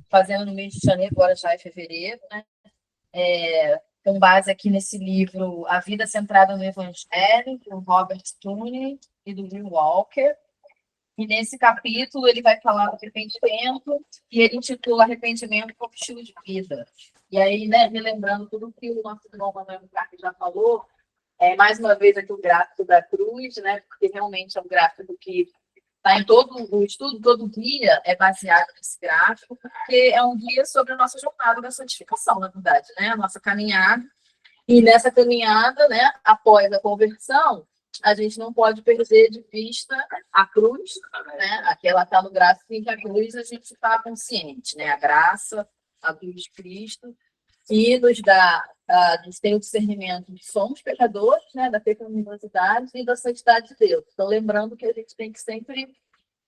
fazendo no mês de janeiro, agora já é fevereiro, né? Com base aqui nesse livro A Vida Centrada no Evangelho, do Robert Tooney e do Will Walker. E nesse capítulo ele vai falar do arrependimento e ele intitula Arrependimento como estilo de vida. E aí, né, relembrando tudo que o nosso irmão Manuel Ricardo já falou, mais uma vez aqui o gráfico da cruz, né, porque realmente é um gráfico que está em todo o estudo, todo guia é baseado nesse gráfico, porque é um guia sobre a nossa jornada da santificação, na verdade, né, a nossa caminhada. E nessa caminhada, né, após a conversão, a gente não pode perder de vista a cruz, né? Aqui ela está no gráfico em que a cruz a gente está consciente, né? A graça, a cruz de Cristo, e nos dá, nos tem o discernimento de que somos pecadores, né? Da pecaminosidade e da santidade de Deus. Então, lembrando que a gente tem que sempre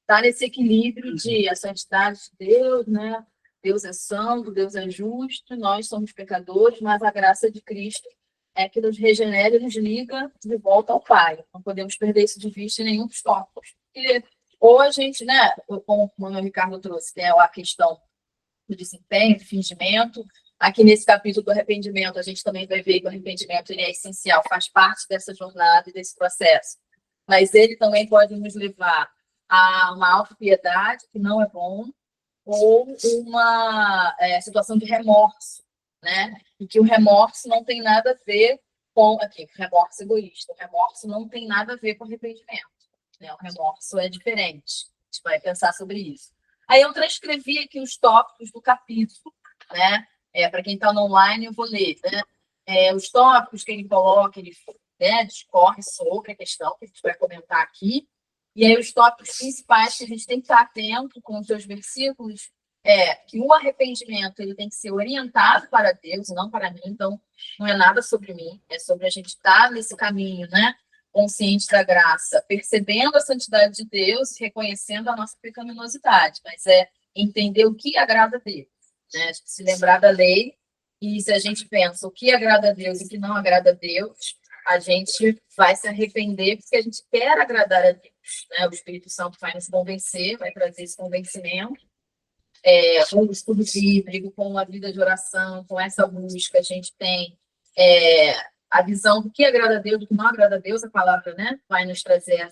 estar nesse equilíbrio de a santidade de Deus, né? Deus é santo, Deus é justo, nós somos pecadores, mas a graça de Cristo é que nos regenera e nos liga de volta ao Pai. Não podemos perder isso de vista em nenhum dos tópicos. Porque ou a gente, né, como o Ricardo trouxe, que é a questão do desempenho, do fingimento. Aqui nesse capítulo do arrependimento, a gente também vai ver que o arrependimento ele é essencial, faz parte dessa jornada e desse processo. Mas ele também pode nos levar a uma autopiedade, que não é bom, ou uma situação de remorso, né? E que o remorso não tem nada a ver com aqui, remorso egoísta. O remorso não tem nada a ver com arrependimento, né? O remorso é diferente. A gente vai pensar sobre isso. Aí eu transcrevi aqui os tópicos do capítulo, né? Para quem está no online, eu vou ler, né? Os tópicos que ele coloca, ele, né, discorre sobre a questão que a gente vai comentar aqui. E aí os tópicos principais que a gente tem que estar atento com os seus versículos que o arrependimento ele tem que ser orientado para Deus, não para mim. Então, não é nada sobre mim, é sobre a gente estar nesse caminho, né? Consciente da graça, percebendo a santidade de Deus, reconhecendo a nossa pecaminosidade, mas é entender o que agrada a Deus, né? Se lembrar da lei, e se a gente pensa o que agrada a Deus e o que não agrada a Deus, a gente vai se arrepender porque a gente quer agradar a Deus, né? O Espírito Santo vai nos convencer, vai trazer esse convencimento, com o estudo bíblico, com a vida de oração, com essa busca, a gente tem a visão do que agrada a Deus, do que não agrada a Deus, a palavra, né, vai nos trazer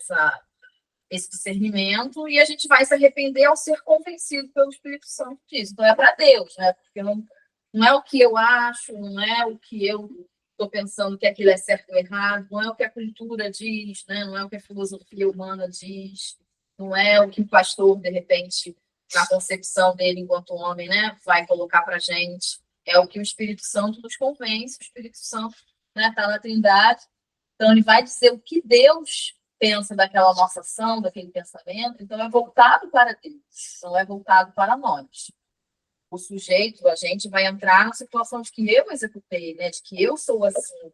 esse discernimento e a gente vai se arrepender ao ser convencido pelo Espírito Santo disso. Então é para Deus, né? Porque não é o que eu acho, não é o que eu estou pensando que aquilo é certo ou errado, não é o que a cultura diz, né? Não é o que a filosofia humana diz, não é o que o pastor, de repente, na concepção dele enquanto homem, né, vai colocar para a gente. É o que o Espírito Santo nos convence, o Espírito Santo está na Trindade, então ele vai dizer o que Deus pensa daquela nossa ação, daquele pensamento, então é voltado para Deus, não é voltado para nós. O sujeito, a gente vai entrar na situação de que eu executei, né, de que eu sou assim,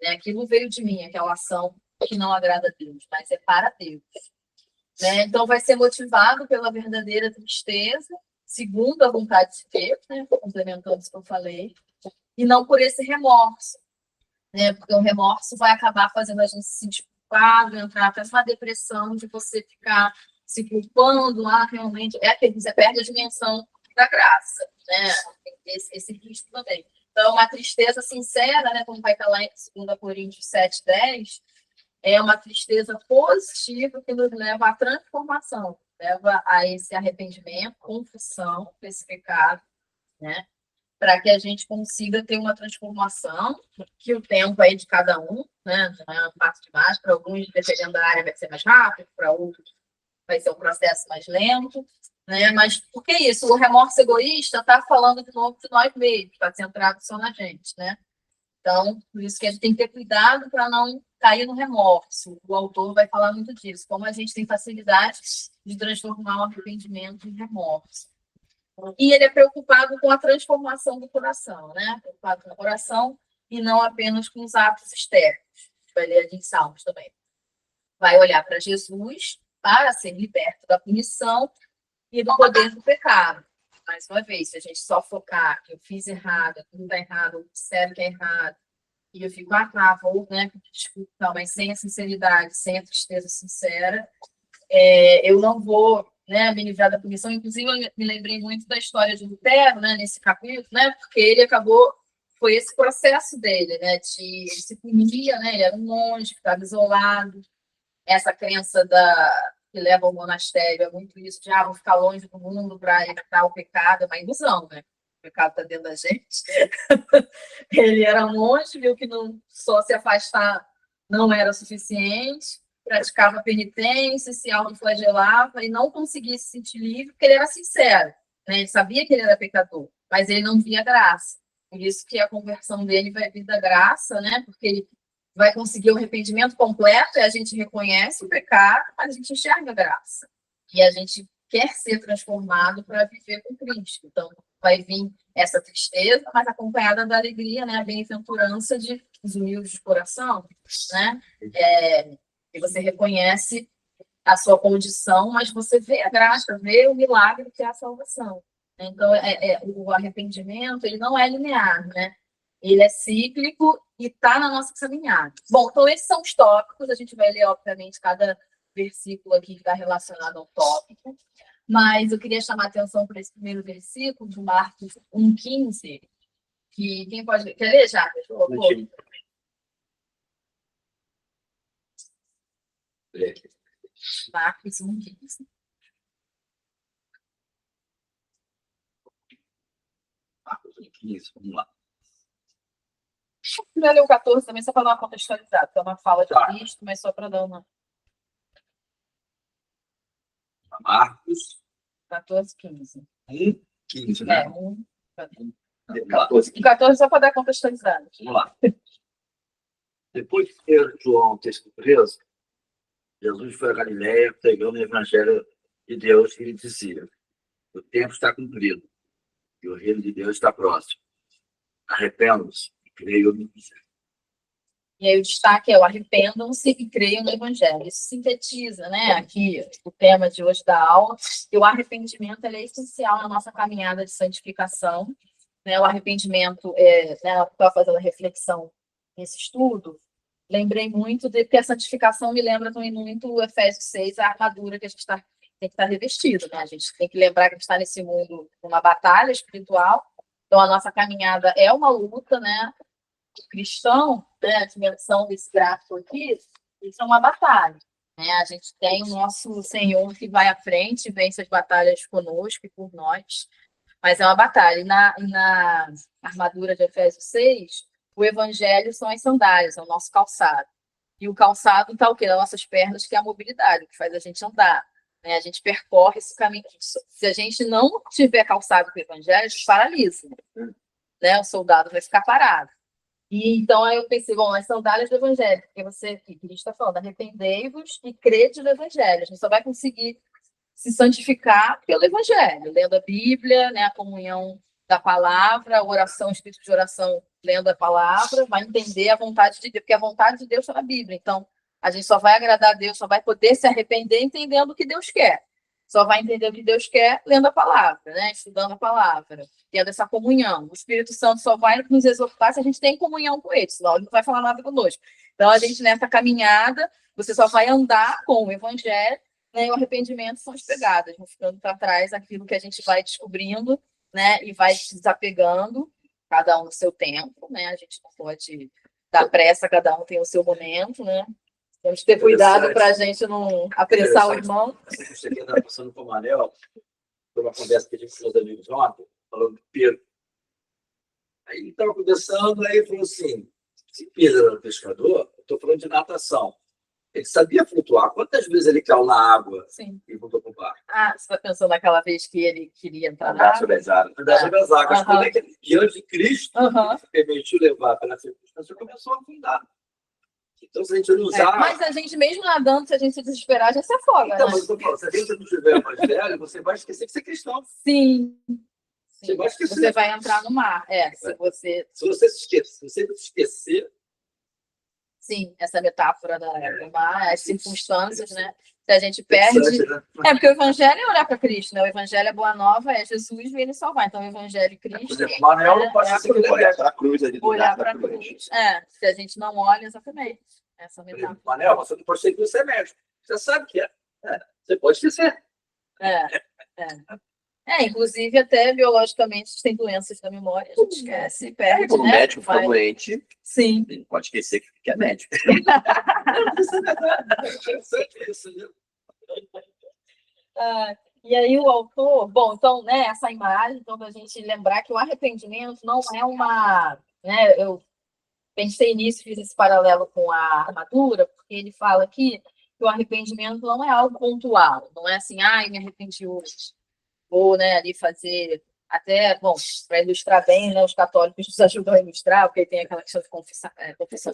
né, aquilo veio de mim, aquela ação que não agrada a Deus, mas é para Deus. Né? Então, vai ser motivado pela verdadeira tristeza, segundo a vontade de Deus, né? Complementando isso que eu falei, e não por esse remorso, né? Porque o remorso vai acabar fazendo a gente se sentir culpado, entrar até numa depressão de você ficar se culpando, realmente, que você perde a dimensão da graça, né? Esse risco também. Então, uma tristeza sincera, né? Como vai estar lá em 2 Coríntios 7:10, é uma tristeza positiva que nos leva à transformação, leva a esse arrependimento, confissão desse pecado, né? Para que a gente consiga ter uma transformação, que o tempo aí de cada um, né? Não é um passo demais, para alguns, dependendo da área, vai ser mais rápido, para outros vai ser um processo mais lento, né? Mas por que isso? O remorso egoísta está falando de novo de nós mesmos, está centrado só na gente, né? Então, por isso que a gente tem que ter cuidado para não cair no remorso. O autor vai falar muito disso, como a gente tem facilidade de transformar o arrependimento em remorso. E ele é preocupado com a transformação do coração, né? Preocupado com o coração e não apenas com os atos externos. A gente vai ler ali em Salmos também. Vai olhar para Jesus para ser liberto da punição e do poder do pecado. Mais uma vez, se a gente só focar que eu fiz errado, aquilo está errado, eu disseram que é errado, e eu fico, vou, né, desculpa, mas sem a sinceridade, sem a tristeza sincera, eu não vou né, me livrar da punição. Inclusive, eu me lembrei muito da história de Lutero, né, nesse capítulo, né, porque ele acabou, foi esse processo dele, né, de ele se punia, né, ele era um monge, ficava isolado. Essa crença que leva ao monastério é muito isso de vou ficar longe do mundo para evitar o pecado, é uma ilusão, né? O pecado está dentro da gente. Ele era um monge, viu que não, só se afastar não era suficiente, praticava penitência, se autoflagelava e não conseguia se sentir livre, porque ele era sincero, né? Ele sabia que ele era pecador, mas ele não via graça. Por isso que a conversão dele vai vir da graça, né? Porque ele vai conseguir o arrependimento completo e a gente reconhece o pecado, mas a gente enxerga a graça. E a gente quer ser transformado para viver com Cristo. Então, vai vir essa tristeza, mas acompanhada da alegria, né? A bem-aventurança de os humildes de coração, né? E você reconhece a sua condição, mas você vê a graça, vê o milagre que é a salvação. Então, o arrependimento, ele não é linear, né? Ele é cíclico e está na nossa caminhada. Bom, então esses são os tópicos, a gente vai ler, obviamente, cada versículo aqui que está relacionado ao tópico, mas eu queria chamar a atenção para esse primeiro versículo, de Marcos 1,15, que quem pode ler? Quer ler, Jacques? Marcos 1,15. Marcos 1,15, vamos lá. Vai ler o 14 também, só para dar uma contextualizada, que é uma fala de Cristo, mas só para dar uma. Marcos 14, 15. 1,15, né? 14 só para dar contextualizada. Vamos lá. Depois de João ter sido preso, Jesus foi a Galiléia pregando o evangelho de Deus e ele dizia: o tempo está cumprido e o reino de Deus está próximo. Arrependam-se e creiam no evangelho. E aí o destaque é o arrependam-se e creiam no evangelho. Isso sintetiza, né, aqui o tema de hoje da aula, que o arrependimento é essencial na nossa caminhada de santificação. Né, o arrependimento, né, eu estava fazendo reflexão nesse estudo, lembrei muito de que a santificação me lembra também muito o Efésios 6, a armadura que a gente tem que estar revestido. Né? A gente tem que lembrar que a gente está nesse mundo, uma batalha espiritual, então a nossa caminhada é uma luta, né? O cristão, né, a dimensão desse gráfico aqui, isso é uma batalha. Né? A gente tem o nosso Senhor que vai à frente, vence as batalhas conosco e por nós, mas é uma batalha. E na armadura de Efésios 6, o evangelho são as sandálias, é o nosso calçado. E o calçado está o quê? Nas nossas pernas, que é a mobilidade, o que faz a gente andar. Né? A gente percorre esse caminho. Se a gente não tiver calçado com o evangelho, a gente paralisa. Né? O soldado vai ficar parado. E então aí eu pensei, bom, as sandálias do evangelho, porque você, Cristo está falando, arrependei-vos e crede no evangelho. A gente só vai conseguir se santificar pelo evangelho, lendo a Bíblia, né, a comunhão da palavra, a oração, o espírito de oração, lendo a palavra, vai entender a vontade de Deus, porque a vontade de Deus está na Bíblia. Então, a gente só vai agradar a Deus, só vai poder se arrepender entendendo o que Deus quer. Só vai entender o que Deus quer lendo a palavra, né? Estudando a palavra, tendo essa comunhão. O Espírito Santo só vai nos exortar se a gente tem comunhão com ele, senão ele não vai falar nada conosco. Então, a gente, nessa caminhada, você só vai andar com o Evangelho, né? E o arrependimento são as pegadas, vão ficando para trás aquilo que a gente vai descobrindo, né? E vai se desapegando, cada um no seu tempo, né? A gente não pode dar pressa, cada um tem o seu momento, né? Temos que ter cuidado para a gente não apressar o irmão. Você estava passando com o Manel, foi uma conversa que a gente fez com os amigos ontem, falando do Pedro. Aí ele estava conversando, aí ele falou assim: se Pedro era pescador, eu estou falando de natação. Ele sabia flutuar. Quantas vezes ele caiu na água? Sim. E voltou para o barco? Ah, você está pensando naquela vez que ele queria entrar na água? Sobre as águas. Sobre as águas. Quando é que ele, diante de Cristo, ele se permitiu levar pela circunstância, começou a afundar. Então, se a gente não usar... mas a gente, mesmo nadando, se a gente se desesperar, já se afoga. Então, né? mas eu falo, se a gente não tiver evangelho, você vai esquecer de ser cristão. Sim. Você vai esquecer. Você vai entrar no mar. Se você se você esquecer... Sim, essa metáfora do mar, as circunstâncias, né? Se a gente perde... Né? Porque o evangelho é olhar para Cristo, né? O evangelho é boa nova, é Jesus vir nos salvar. Então, o evangelho e Cristo... Manuel não pode ser olhar para a cruz ali do olhar para a cruz. Se a gente não olha, exatamente. Essa metáfora. Manuel, você não pode ser que você é médico. Você sabe que é. Você pode esquecer. É, inclusive, até biologicamente, tem doenças da memória, a gente esquece, perde, Quando o né? médico fica doente, Sim. ele pode esquecer que é médico. E aí o autor, bom, então, né, essa imagem, então, para a gente lembrar que o arrependimento não é uma, né, eu pensei nisso, fiz esse paralelo com a armadura, porque ele fala aqui que o arrependimento não é algo pontual, não é assim, ai, me arrependi hoje, vou, né, ali fazer, até, bom, para ilustrar bem, né, os católicos nos ajudam a ilustrar, porque tem aquela questão de confissão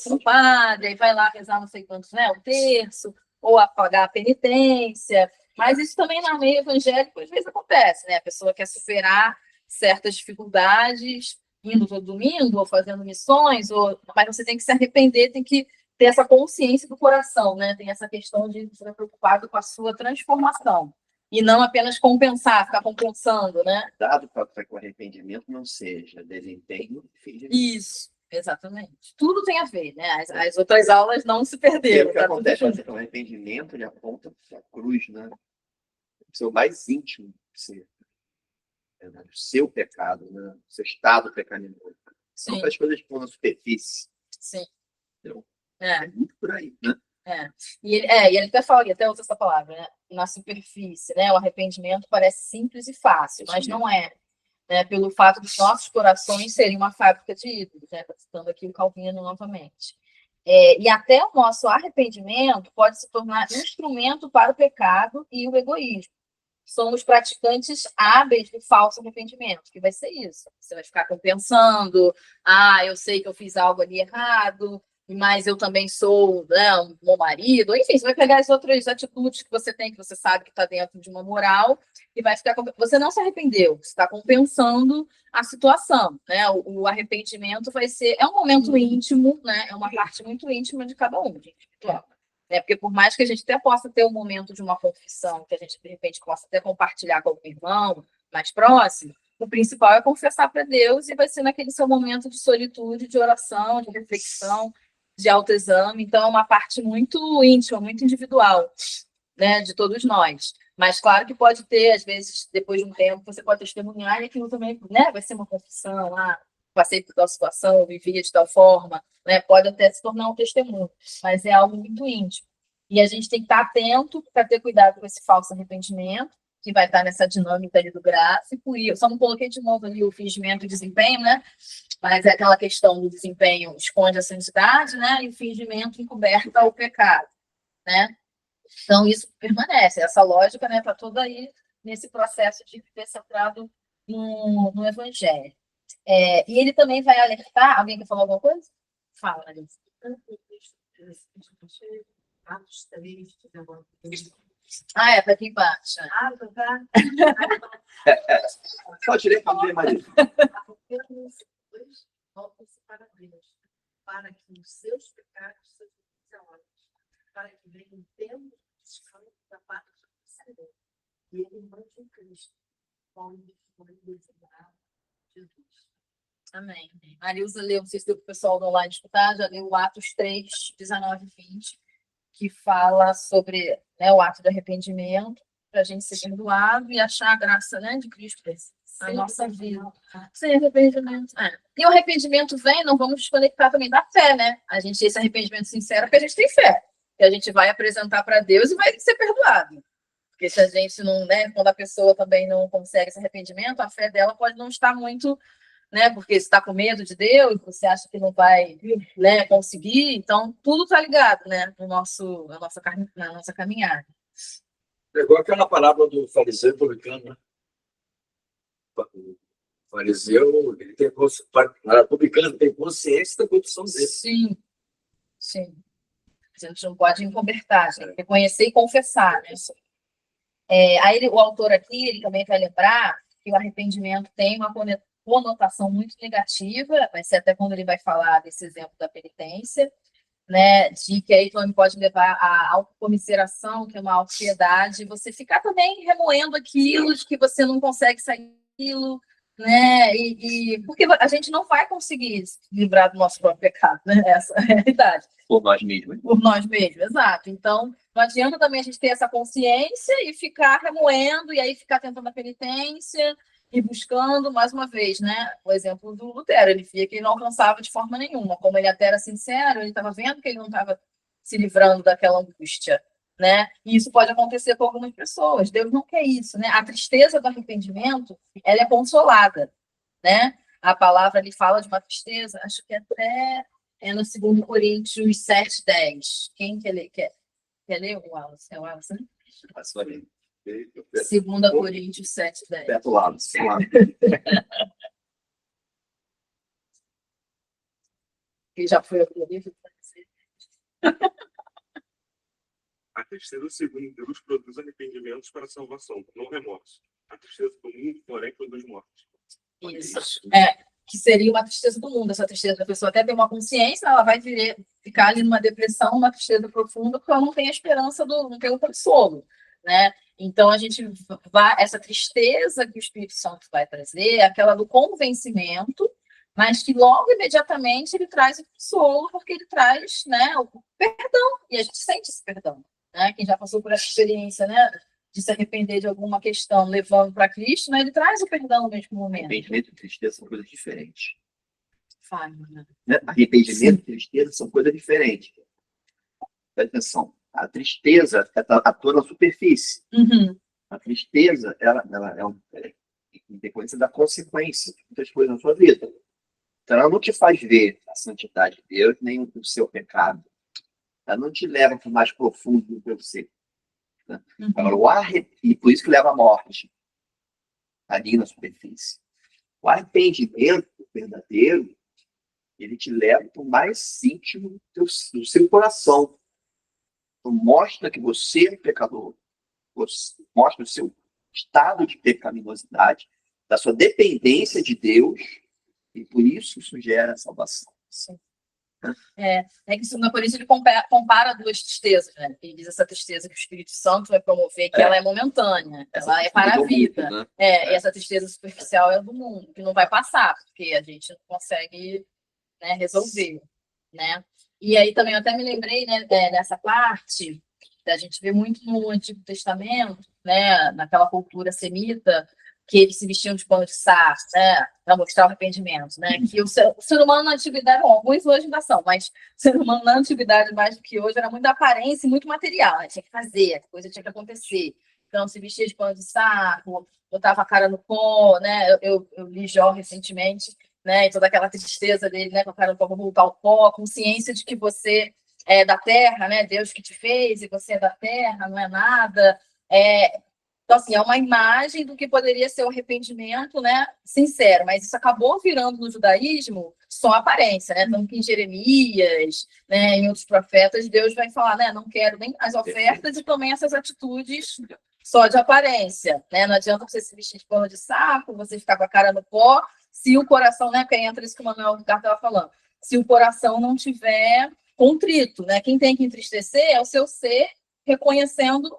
do padre, aí vai lá rezar não sei quantos, né, o terço, ou apagar a penitência, mas isso também no meio evangélico às vezes acontece, né, a pessoa quer superar certas dificuldades, indo todo domingo, ou fazendo missões, mas você tem que se arrepender, tem que ter essa consciência do coração, né, tem essa questão de você estar preocupado com a sua transformação. E não apenas compensar, ficar compensando, né? Dado para que o arrependimento não seja desempenho, isso, exatamente. Tudo tem a ver, né? As outras aulas não se perderam. O que acontece é que o arrependimento ele aponta para a cruz, né? O seu mais íntimo do ser. O seu pecado, né? O seu estado pecaminoso. São as coisas que estão na superfície. Sim. Então, é muito por aí, né? E ele até fala, ele até usa essa palavra, né? Na superfície, né? O arrependimento parece simples e fácil, mas não é, né? Pelo fato dos nossos corações serem uma fábrica de ídolos, né? Citando aqui o Calvino novamente. E até o nosso arrependimento pode se tornar instrumento para o pecado e o egoísmo. Somos praticantes hábeis do falso arrependimento, que vai ser isso. Você vai ficar compensando, eu sei que eu fiz algo ali errado, mas eu também sou, né, um bom marido. Enfim, você vai pegar as outras atitudes que você tem, que você sabe que está dentro de uma moral, e vai ficar. Você não se arrependeu, você está compensando a situação, né? O arrependimento vai ser. É um momento íntimo, né? É uma parte muito íntima de cada um, individual. Porque por mais que a gente até possa ter um momento de uma confissão, que a gente, de repente, possa até compartilhar com algum irmão mais próximo, o principal é confessar para Deus e vai ser naquele seu momento de solitude, de oração, de reflexão, de autoexame. Então, é uma parte muito íntima, muito individual, né, de todos nós. Mas, claro que pode ter, às vezes, depois de um tempo, você pode testemunhar e aquilo também, né, vai ser uma confissão, passei por tal situação, vivia de tal forma, né, pode até se tornar um testemunho, mas é algo muito íntimo. E a gente tem que estar atento para ter cuidado com esse falso arrependimento, que vai estar nessa dinâmica ali do gráfico, e eu só não coloquei de novo ali o fingimento e desempenho, né? Mas é aquela questão do desempenho esconde a santidade, né? E o fingimento encoberta o pecado, né? Então, isso permanece, essa lógica, né? Está toda aí nesse processo de viver centrado no Evangelho. E ele também vai alertar. Alguém quer falar alguma coisa? Fala, Alice. Atos 3, Tá aqui embaixo. tá. Só tirei para ver, Maria. Voltam-se para Deus, para que os seus pecados sejam cancelados, para que venha um tempo de descanso da parte do Senhor. E ele mande em Cristo, onde foi designado Jesus. Amém. A Nilza leu, não sei se deu para o pessoal do online escutar, já leu o Atos 3, 19 e 20, que fala sobre, né, o ato de arrependimento, para a gente ser perdoado e achar a graça, né, de Cristo na nossa vida. Sem arrependimento. E o arrependimento vem, não vamos desconectar também da fé, né? Esse arrependimento sincero, porque a gente tem fé, que a gente vai apresentar para Deus e vai ser perdoado. Porque se a gente não, né, quando a pessoa também não consegue esse arrependimento, a fé dela pode não estar muito, né, porque você está com medo de Deus, você acha que não vai, né, conseguir, então tudo está ligado, né, na nossa caminhada. É igual aquela palavra do fariseu e publicano, né? O fariseu, ele tem publicano tem consciência da corrupção dele. Sim, sim. A gente não pode encobertar, a gente tem que reconhecer e confessar, né? Aí o autor aqui, ele também vai lembrar que o arrependimento tem uma conotação muito negativa, vai ser até quando ele vai falar desse exemplo da penitência, né, de que aí também pode levar à autocomiseração, que é uma autopiedade, você ficar também remoendo aquilo, de que você não consegue sair daquilo, né? Porque a gente não vai conseguir se livrar do nosso próprio pecado, né? Essa é a realidade. Por nós mesmos. Por nós mesmos, exato. Então, não adianta também a gente ter essa consciência e ficar remoendo, e aí ficar tentando a penitência e buscando, mais uma vez, né? O exemplo do Lutero, ele via que ele não alcançava de forma nenhuma. Como ele até era sincero, ele estava vendo que ele não estava se livrando daquela angústia, né? E isso pode acontecer com algumas pessoas. Deus não quer isso, né? A tristeza do arrependimento, ela é consolada, né? A palavra ali fala de uma tristeza, acho que até é no 2 Coríntios 7:10. Quem quer ler o Wallace? É o Wallace, né? Passou ali. 2 Coríntios 7:10. Perto do lado. Que já foi o livro. A tristeza, segundo Deus, produz arrependimentos para a salvação, não remorso. A tristeza do mundo, porém, produz morte. Isso. Que seria uma tristeza do mundo. Essa tristeza da pessoa até tem uma consciência, ela vai ficar ali numa depressão, uma tristeza profunda, porque ela não tem a esperança não tem o consolo, né? Então a gente vai, essa tristeza que o Espírito Santo vai trazer, é aquela do convencimento, mas que logo imediatamente ele traz o consolo, porque ele traz, né, o perdão, e a gente sente esse perdão, né? Quem já passou por essa experiência, né, de se arrepender de alguma questão, levando para Cristo, né, ele traz o perdão no mesmo momento. Arrependimento e tristeza são coisas diferentes. Né? Arrependimento e tristeza são coisas diferentes. Presta atenção. A tristeza atua na superfície. Uhum. A tristeza, ela é em decorrência da consequência de muitas coisas na sua vida. Então, ela não te faz ver a santidade de Deus, nem o seu pecado. Ela não te leva para o mais profundo do teu ser. Né? Uhum. Agora, e por isso que leva à morte, ali na superfície. O arrependimento verdadeiro, ele te leva para o mais íntimo do seu coração. Então, mostra que você é pecador. Mostra o seu estado de pecaminosidade, da sua dependência de Deus, e por isso gera salvação. Sim. Que isso, por isso ele compara duas tristezas, né? Ele diz essa tristeza que o Espírito Santo vai promover, que ela é momentânea, ela é para a vida. Mundo, né? E essa tristeza superficial é do mundo, que não vai passar, porque a gente não consegue, né, resolver, né? E aí também eu até me lembrei, né, dessa parte, a gente vê muito no Antigo Testamento, né, naquela cultura semita, que eles se vestiam de pano de saco, né, para mostrar o arrependimento, né, que o ser humano na antiguidade, bom, alguns hoje ainda são, mas o ser humano na antiguidade, mais do que hoje, era muito da aparência e muito material, né, tinha que fazer, a coisa tinha que acontecer. Então, se vestia de pano de saco, botava a cara no pó, né, eu li Jó recentemente, né, e toda aquela tristeza dele, né, com a cara no pó, vou voltar ao pó, a consciência de que você é da terra, né, Deus que te fez, e você é da terra, não é nada, Então, assim, é uma imagem do que poderia ser o arrependimento, né, sincero, mas isso acabou virando no judaísmo só aparência, né, tanto que em Jeremias, né, em outros profetas, Deus vai falar, né, não quero nem as ofertas e também essas atitudes só de aparência, né, não adianta você se vestir de pano de saco, você ficar com a cara no pó, se o coração, né, porque entra isso que o Manuel Ricardo estava falando, se o coração não tiver contrito, né, quem tem que entristecer é o seu ser reconhecendo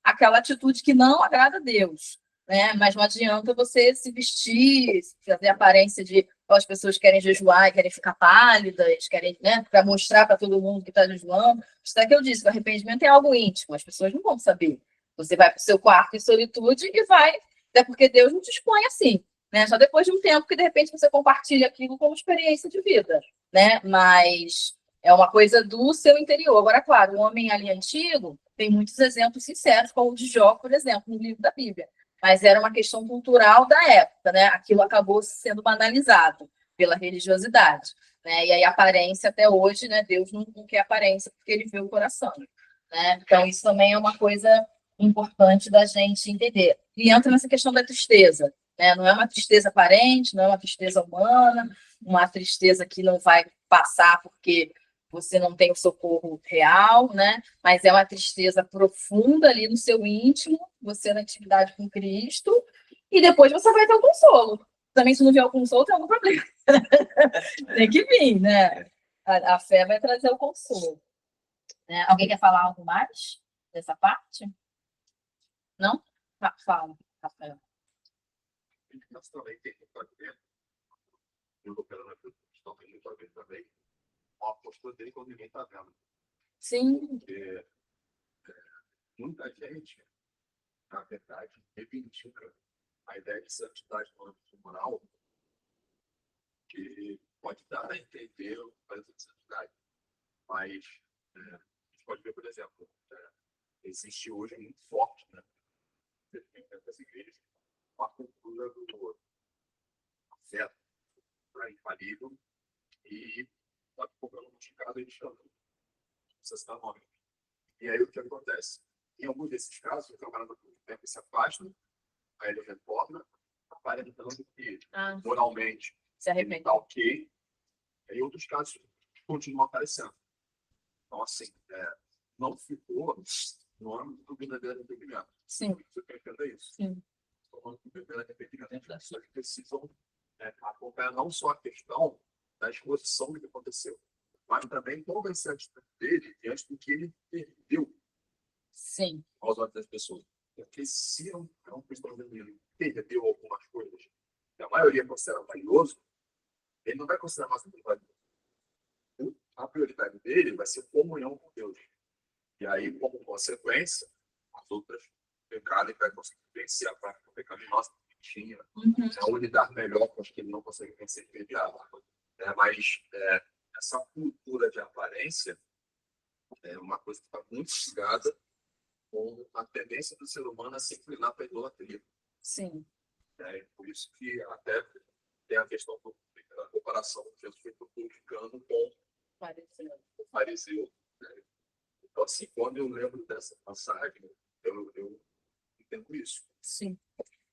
aquela atitude que não agrada a Deus, né? Mas não adianta você se vestir, fazer aparência de as pessoas querem jejuar e querem ficar pálidas, querem, né, para mostrar para todo mundo que está jejuando. Isso é que eu disse, o arrependimento é algo íntimo, as pessoas não vão saber. Você vai para o seu quarto em solitude e vai, até porque Deus não te expõe assim, né? Só depois de um tempo que de repente você compartilha aquilo como experiência de vida, né? Mas é uma coisa do seu interior. Agora, claro, o homem ali antigo tem muitos exemplos sinceros, como o de Jó, por exemplo, no livro da Bíblia. Mas era uma questão cultural da época, né? Aquilo acabou sendo banalizado pela religiosidade, né? E aí a aparência até hoje, né? Deus não quer aparência porque ele vê o coração, né? Então isso também é uma coisa importante da gente entender. E entra nessa questão da tristeza, né? Não é uma tristeza aparente, não é uma tristeza humana, uma tristeza que não vai passar porque você não tem o socorro real, né? Mas é uma tristeza profunda ali no seu íntimo, você na intimidade com Cristo, e depois você vai ter o consolo. Também, se não vier o consolo, tem algum problema. Tem que vir, né? A fé vai trazer o consolo. Né? Alguém quer falar algo mais dessa parte? Não? Fala, Rafael. Nós também tem muito a ver, eu vou pela questão tem muito a ver também com a postura dele quando ninguém está vendo. Sim, Porque muita gente, na verdade, reivindica a ideia de santidade no âmbito moral, que pode dar a entender o que de santidade. Mas a gente pode ver, por exemplo, existe hoje muito forte, né? Dentro das igrejas, uma cultura do afeto para infalível e está comprando de casa e chama. Precisa citar nome. E aí o que acontece? Em alguns desses casos, o camarada se afasta, aí ele retorna, aparentando que moralmente se ele arrepende. está ok, e em outros casos continua aparecendo. Então, assim, não ficou no âmbito do verdadeiro arrependimento. Sim, Você quer entender isso? sim. No âmbito do verdadeiro arrependimento, as pessoas precisam acompanhar não só a questão da exposição do que aconteceu, mas também qual vai ser a atitude dele diante do que ele perdeu Sim, aos olhos das pessoas. Porque se é um cristão verdadeiro perdeu algumas coisas que a maioria considera valioso, ele não vai considerar mais muito valioso. A prioridade dele vai ser comunhão com Deus. E aí, como consequência, as outras pecados, ele vai conseguir vencer a parte do pecado nosso que tinha, ou lidar melhor com os que ele não consegue vencer de imediato. Mas essa cultura de aparência é uma coisa que está muito ligada com a tendência do ser humano a se inclinar para a idolatria. sim. Por isso que até tem a questão da comparação que Jesus foi purificando com o fariseu. Então, assim, quando eu lembro dessa passagem, eu entendo isso. Sim.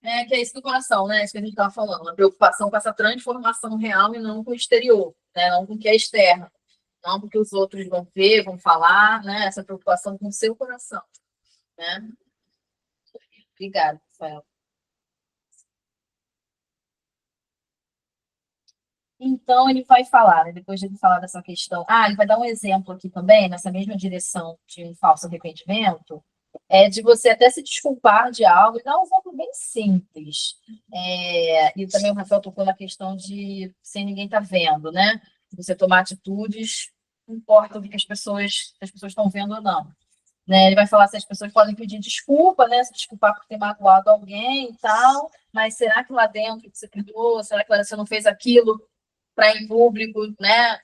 Que é isso do coração, né? Isso que a gente estava falando. A preocupação com essa transformação real e não com o exterior, né? Não com o que é externo. Não com o que os outros vão ver, vão falar, né? Essa preocupação com o seu coração, né? Obrigada, Rafael. Então, ele vai falar, né? Depois de ele falar dessa questão. Ele vai dar um exemplo aqui também, nessa mesma direção de um falso arrependimento, de você até se desculpar de algo, e dar um exemplo bem simples. E também o Rafael tocou na questão de sem ninguém estar vendo, né? Você tomar atitudes, não importa o que as pessoas estão vendo ou não. Né? Ele vai falar se as pessoas podem pedir desculpa, né? Se desculpar por ter magoado alguém e tal, mas será que lá dentro você perdoou? Será que você não fez aquilo para em público, né?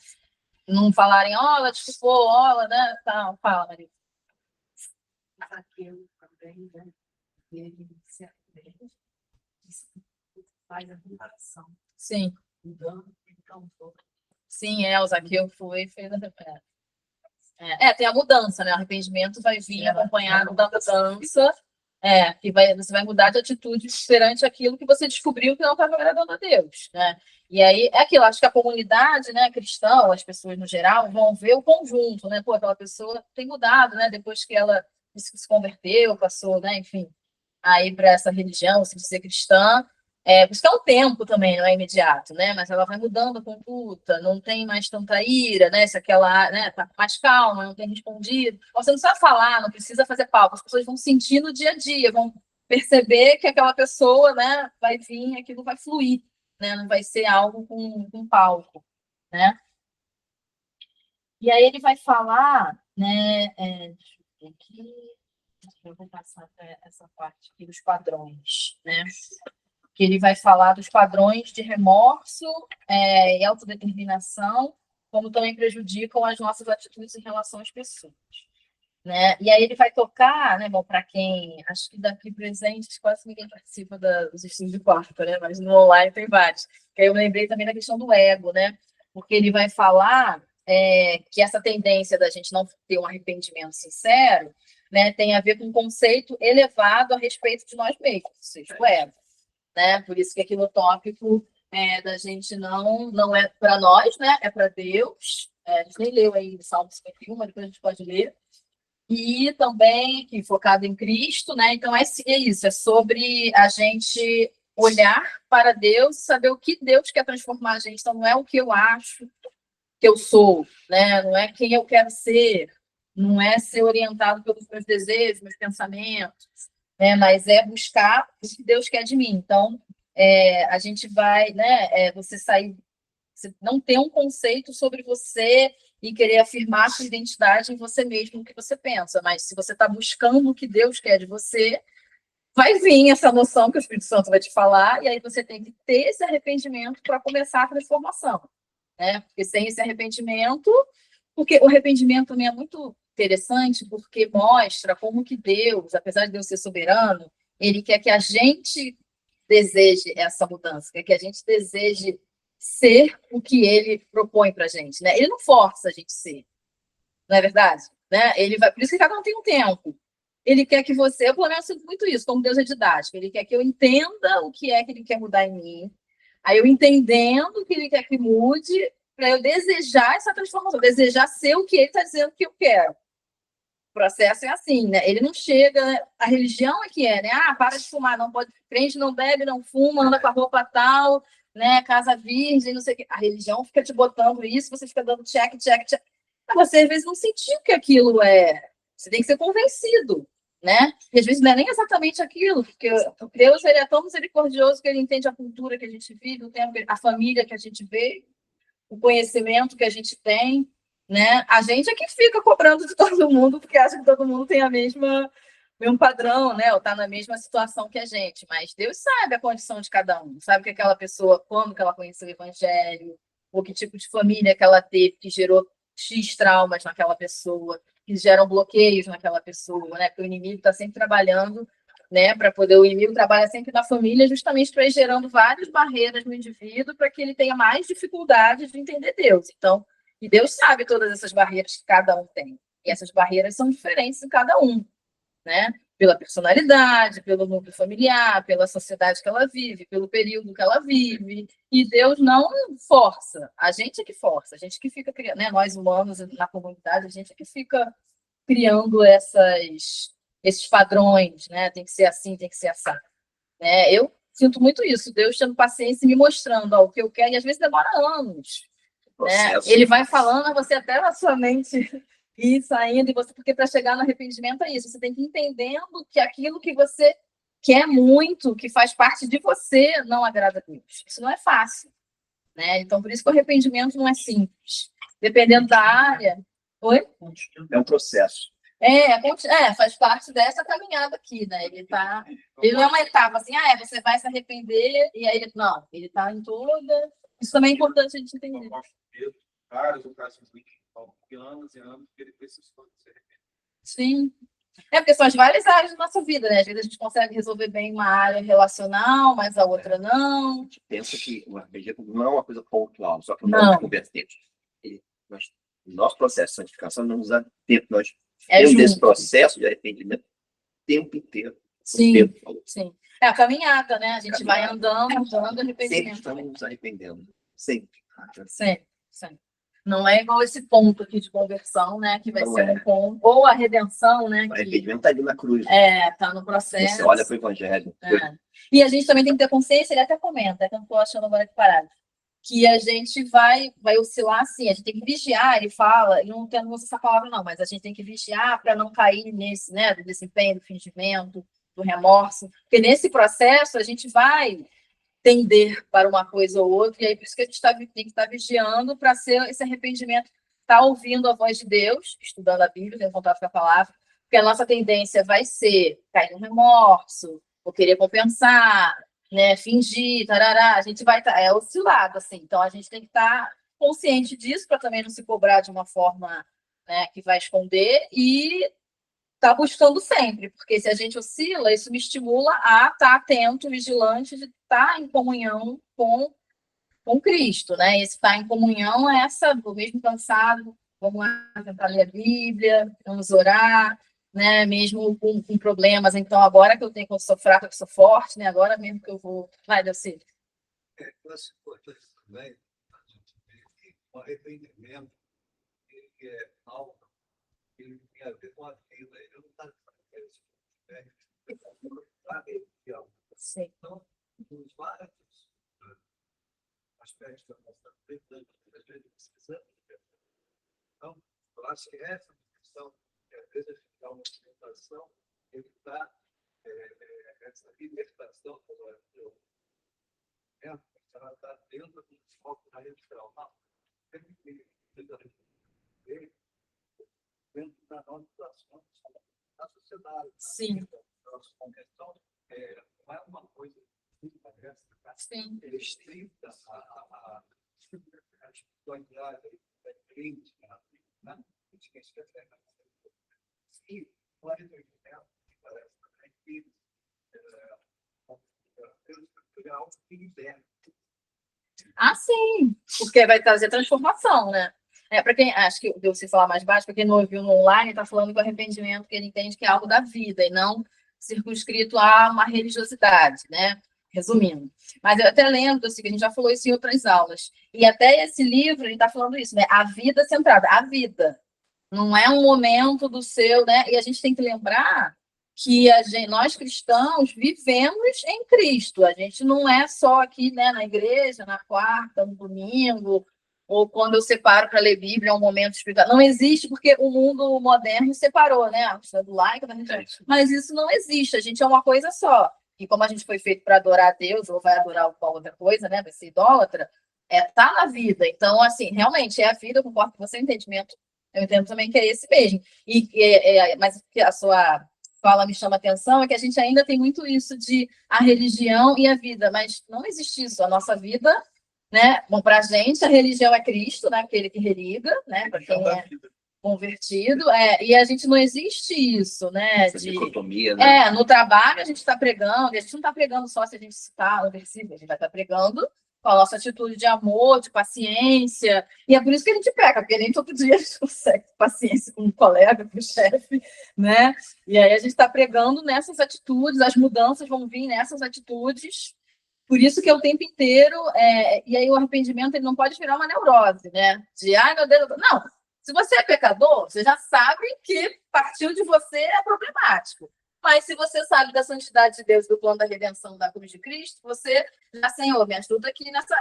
Não falarem, ela desculpou, né? Tal, fala, Maria. Aquilo também, né? Ele se arrepende, faz a reparação. Sim. Mudando, então, Sim, o Zaqueu foi e fez a tem a mudança, né? O arrependimento vai vir acompanhado da mudança, que você vai mudar de atitude perante aquilo que você descobriu que não estava agradando a Deus, né? E aí é aquilo, acho que a comunidade, né, cristã, as pessoas no geral, vão ver o conjunto, né? Pô, aquela pessoa tem mudado, né? Depois que ela se converteu, passou, né, enfim, aí para essa religião, se dizer cristã. Por isso que é um tempo também, não é imediato, né? Mas ela vai mudando a conduta, não tem mais tanta ira, né? Se aquela, né, tá mais calma, não tem respondido. Você não precisa falar, não precisa fazer palco. As pessoas vão sentir no dia a dia, vão perceber que aquela pessoa, né, vai vir, aquilo vai fluir, né? Não vai ser algo com palco, né? E aí ele vai falar, né? Deixa eu ver aqui. Eu vou passar essa parte aqui dos padrões, né? Que ele vai falar dos padrões de remorso e autodeterminação, como também prejudicam as nossas atitudes em relação às pessoas. Né? E aí ele vai tocar, né, bom, para quem, acho que daqui presentes quase ninguém participa dos estudos de quarta, né, mas no online tem vários. Que aí eu lembrei também da questão do ego, né, porque ele vai falar que essa tendência da gente não ter um arrependimento sincero, né, tem a ver com um conceito elevado a respeito de nós mesmos, ou seja, o ego. Né? Por isso que aqui no tópico da gente não é para nós, né? É para Deus. A gente nem leu aí o Salmo 51, mas depois a gente pode ler. E também aqui focado em Cristo, né? Então é isso, é sobre a gente olhar para Deus, saber o que Deus quer transformar a gente. Então não é o que eu acho que eu sou, né? Não é quem eu quero ser, não é ser orientado pelos meus desejos, meus pensamentos, mas é buscar o que Deus quer de mim. Então, a gente vai, né, você sair, você não ter um conceito sobre você e querer afirmar sua identidade em você mesmo, no que você pensa, mas se você está buscando o que Deus quer de você, vai vir essa noção que o Espírito Santo vai te falar, e aí você tem que ter esse arrependimento para começar a transformação, né? Porque sem esse arrependimento, porque o arrependimento também é muito interessante, porque mostra como que Deus, apesar de Deus ser soberano, ele quer que a gente deseje essa mudança, quer que a gente deseje ser o que ele propõe para a gente, né? Ele não força a gente ser, não é verdade? Né? Ele vai, por isso que cada um tem um tempo. Ele quer que você, eu pelo menos sinto muito isso, como Deus é didático, ele quer que eu entenda o que é que ele quer mudar em mim, aí eu entendendo o que ele quer que mude, para eu desejar essa transformação, desejar ser o que ele está dizendo que eu quero. O processo é assim, né? Ele não chega, a religião é que é, né? Ah, para de fumar, não pode, crente não bebe, não fuma, anda com a roupa tal, né? Casa virgem, não sei o quê. A religião fica te botando isso, você fica dando check, check, check. Mas você às vezes não sentiu que aquilo é. Você tem que ser convencido, né? E às vezes não é nem exatamente aquilo, porque Deus ele é tão misericordioso que ele entende a cultura que a gente vive, o tempo, a família que a gente vê, o conhecimento que a gente tem, né? A gente é que fica cobrando de todo mundo, porque acha que todo mundo tem a mesmo padrão, né? Ou está na mesma situação que a gente. Mas Deus sabe a condição de cada um, sabe que aquela pessoa, quando que ela conheceu o evangelho, ou que tipo de família que ela teve, que gerou X traumas naquela pessoa, que geram bloqueios naquela pessoa, né? Porque o inimigo está sempre trabalhando, né? Para poder, o inimigo trabalha sempre na família, justamente para ir gerando várias barreiras no indivíduo, para que ele tenha mais dificuldade de entender Deus. Então, e Deus sabe todas essas barreiras que cada um tem. E essas barreiras são diferentes em cada um, né? Pela personalidade, pelo núcleo familiar, pela sociedade que ela vive, pelo período que ela vive. E Deus não força, a gente é que força, a gente que fica criando, né? Nós humanos na comunidade, a gente é que fica criando esses padrões, né? Tem que ser assim, tem que ser assim. Né? Eu sinto muito isso, Deus tendo paciência e me mostrando ó, o que eu quero, e às vezes demora anos. Né? Ele vai falando, você até na sua mente ir saindo, e você, porque para chegar no arrependimento é isso, você tem que ir entendendo que aquilo que você quer muito, que faz parte de você, não agrada a Deus. Isso não é fácil. Né? Então, por isso que o arrependimento não é simples. Dependendo da área. Oi? É um processo. Faz parte dessa caminhada aqui, né? Ele não é uma etapa assim, você vai se arrepender, e aí não, ele está em toda. Isso também é importante a gente entender. Vários ocasos de anos e anos que ele precisou se arrepender. Sim. Porque são as várias áreas da nossa vida, né? Às vezes a gente consegue resolver bem uma área relacional, mas a outra não. Pensa que o arrependimento não é uma coisa pontual, só que Não. nós convertemos. O nosso processo de santificação não nos dá tempo. Nós É temos junto. esse processo de arrependimento o tempo inteiro. Sim, Pedro falou. sim. É a caminhada, né? A gente vai andando, Sempre arrependimento. estamos nos arrependendo. Sempre. Sempre, sempre. Não é igual esse ponto aqui de conversão, né? Que vai Não ser é. um ponto. Ou a redenção, né? O arrependimento está ali na cruz. Tá no processo. Você olha para o evangelho. E a gente também tem que ter consciência, ele até comenta, que eu não estou achando agora que parado, que a gente vai oscilar assim, a gente tem que vigiar, ele fala, eu não entendo essa palavra não, mas a gente tem que vigiar para não cair nesse, né, do desempenho, do fingimento, do remorso, porque nesse processo a gente vai tender para uma coisa ou outra, e aí por isso que a gente tem que estar vigiando para ser esse arrependimento, estar ouvindo a voz de Deus, estudando a Bíblia, tendo contato com a palavra, porque a nossa tendência vai ser cair no remorso, ou querer compensar, né, fingir, tarará, a gente vai estar, oscilado, assim, então a gente tem que estar consciente disso, para também não se cobrar de uma forma, né, que vai esconder, e tá buscando sempre, porque se a gente oscila, isso me estimula a estar atento, vigilante, de estar em comunhão com Cristo, né? Esse estar em comunhão é do mesmo cansado, vamos lá tentar ler a Bíblia, vamos orar, né? Mesmo com problemas, então agora que eu sou fraca, que eu sou forte, né? Agora mesmo que eu vou. Vai, Delci. Eu acho importante também a gente ver que o arrependimento ele é algo que ele tem a ver com a vida, ele não está fazendo isso, né? A religião. Sim. Então, nos vários aspectos da nossa vida, a gente precisa de. Então, eu acho que essa questão, que às vezes a gente dá uma tentação, evitar essa libertação do arrependimento, ela está dentro do foco da religião. Não, tem que ver dentro da nossa situação, da sociedade. Sim. Nossa conversão não é uma coisa muito Sim. restrita a espiritualidade da crente, né? E o arrependimento parece também que é algo que liberta. Ah, sim, porque vai trazer transformação, né? Para quem acho que deu se falar mais baixo, para quem não ouviu no online, está falando que o arrependimento que ele entende que é algo da vida e não circunscrito a uma religiosidade, né? Resumindo. Mas eu até lembro assim, que a gente já falou isso em outras aulas. E até esse livro, ele está falando isso, né? A vida centrada, a vida. Não é um momento do seu, né? E a gente tem que lembrar que nós cristãos vivemos em Cristo. A gente não é só aqui, né, na igreja, na quarta, no domingo, ou quando eu separo para ler Bíblia, é um momento espiritual. Não existe, porque o mundo moderno separou, né? A questão do laico, mas isso não existe. A gente é uma coisa só. E como a gente foi feito para adorar a Deus, ou vai adorar alguma outra coisa, né? Vai ser idólatra, tá na vida. Então, assim, realmente é a vida, eu concordo com você, entendimento. Eu entendo também que é esse mesmo. Mas o que a sua fala me chama a atenção é que a gente ainda tem muito isso de a religião e a vida, mas não existe isso. A nossa vida, né? Bom, para a gente, a religião é Cristo, né? Aquele que religa, né? Para quem é convertido, e a gente não existe isso, né? Essa dicotomia, né? No trabalho a gente está pregando, e a gente não está pregando só se a gente citar um versículo, a gente vai estar pregando com a nossa atitude de amor, de paciência, e é por isso que a gente peca, porque nem todo dia a gente consegue paciência com um colega, com o chefe, né? E aí a gente está pregando nessas atitudes, as mudanças vão vir nessas atitudes, por isso que é o tempo inteiro, e aí o arrependimento ele não pode virar uma neurose, né? De, ai meu Deus, não. Se você é pecador, você já sabe que partiu de você é problemático. Mas se você sabe da santidade de Deus, do plano da redenção da cruz de Cristo, você já, Senhor, me ajuda aqui nessa...